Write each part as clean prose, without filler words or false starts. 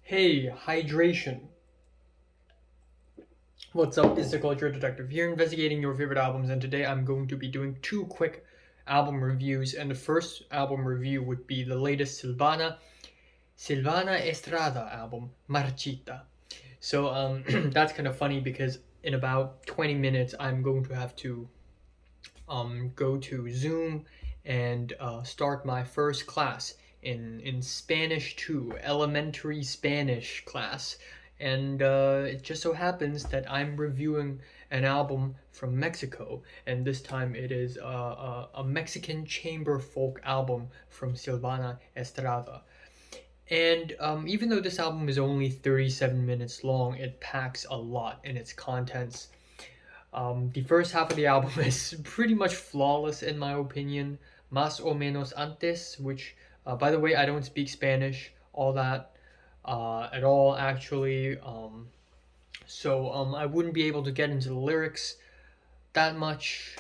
Hey, hydration. What's up? It's the Culture Detective here, investigating your favorite albums, and today I'm going to be doing two quick album reviews. And the first album review would be the latest Silvana Estrada album, Marchita. So that's kind of funny because in about 20 minutes I'm going to have to go to Zoom and start my first class in Spanish 2, elementary Spanish class. And it just so happens that I'm reviewing an album from Mexico, and this time it is a Mexican chamber folk album from Silvana Estrada. And even though this album is only 37 minutes long, it packs a lot in its contents. The first half of the album is pretty much flawless in my opinion. Más o menos antes, which, by the way, I don't speak Spanish all that at all actually. So I wouldn't be able to get into the lyrics that much.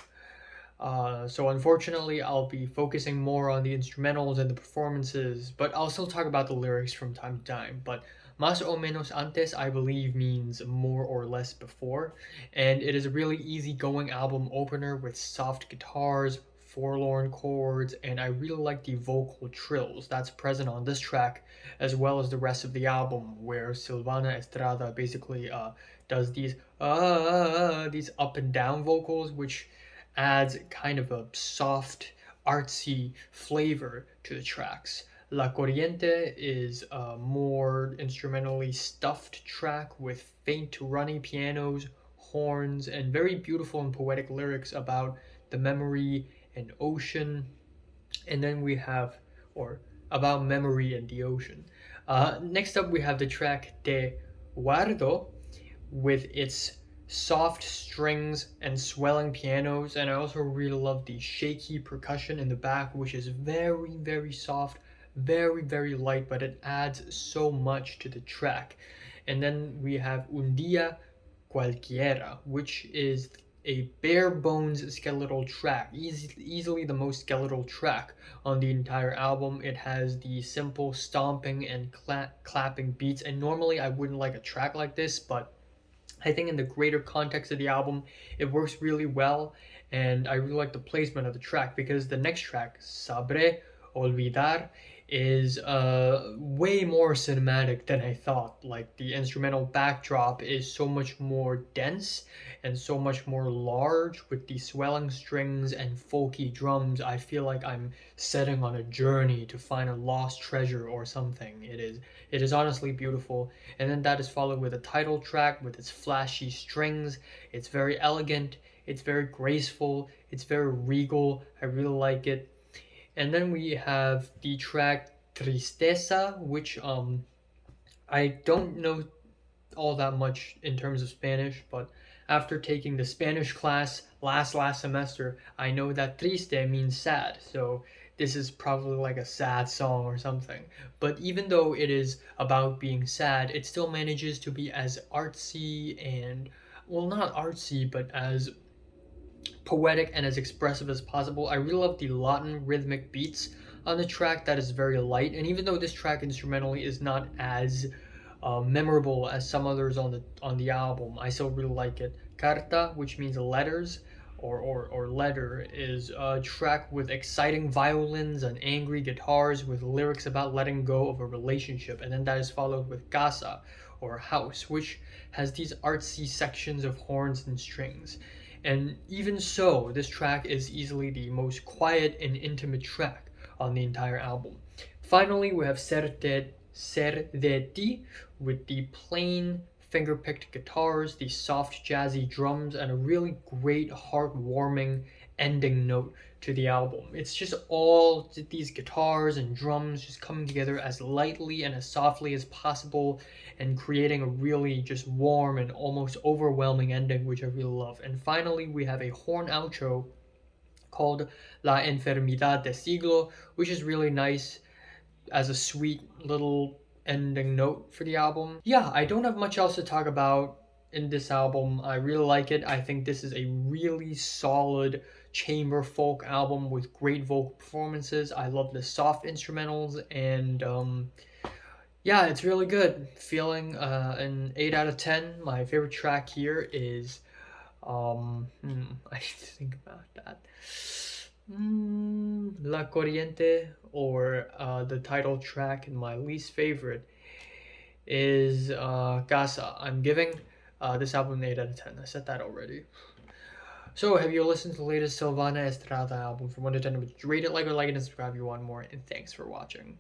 So unfortunately, I'll be focusing more on the instrumentals and the performances, but I'll still talk about the lyrics from time to time. But más o menos antes, I believe, means more or less before, and it is a really easygoing album opener with soft guitars, forlorn chords, and I really like the vocal trills that's present on this track, as well as the rest of the album, where Silvana Estrada basically does these up and down vocals, which adds kind of a soft, artsy flavor to the tracks. La Corriente is a more instrumentally stuffed track with faint, runny pianos, horns, and very beautiful and poetic lyrics about the memory and ocean. And then we have, or about memory and the ocean. Next up, we have the track De Guardo, with its soft strings and swelling pianos, and I also really love the shaky percussion in the back, which is very, very soft, very, very light, but it adds so much to the track. And then we have Undia, Cualquiera, which is a bare bones skeletal track, easily the most skeletal track on the entire album. It has the simple stomping and clapping beats, and normally I wouldn't like a track like this, but I think in the greater context of the album, it works really well, and I really like the placement of the track because the next track, Sabre, Olvidar, is way more cinematic than I thought. Like the instrumental backdrop is so much more dense and so much more large with the swelling strings and folky drums. I feel like I'm setting on a journey to find a lost treasure or something. It is honestly beautiful. And then that is followed with a title track with its flashy strings. It's very elegant, it's very graceful, it's very regal. I really like it. And then we have the track Tristessa, which I don't know all that much in terms of Spanish, but after taking the Spanish class last semester, I know that triste means sad. So this is probably like a sad song or something. But even though it is about being sad, it still manages to be as artsy and, well, not artsy, but as poetic and as expressive as possible. I really love the Latin rhythmic beats on the track that is very light. And even though this track instrumentally is not as memorable as some others on the album, I still really like it. Carta, which means letters or letter, is a track with exciting violins and angry guitars with lyrics about letting go of a relationship. And then that is followed with Casa, or house, which has these artsy sections of horns and strings. And even so, this track is easily the most quiet and intimate track on the entire album. Finally, we have Ser de Ti with the plain finger-picked guitars, the soft jazzy drums, and a really great heartwarming ending note to the album. It's just all these guitars and drums just coming together as lightly and as softly as possible and creating a really just warm and almost overwhelming ending, which I really love. And finally, we have a horn outro called La Enfermedad de Siglo, which is really nice as a sweet little ending note for the album. Yeah, I don't have much else to talk about in this album. I really like it. I think this is a really solid chamber folk album with great vocal performances. I love the soft instrumentals, and Yeah, it's really good. Feeling an 8 out of 10. My favorite track here is I need to think about that. La Corriente, or the title track, and my least favorite is Casa. I'm giving this album an 8 out of 10. I said that already. So, have you listened to the latest Silvana Estrada album from 1 to 10? Would you rate it, like, or like it, and subscribe if you want more? And thanks for watching.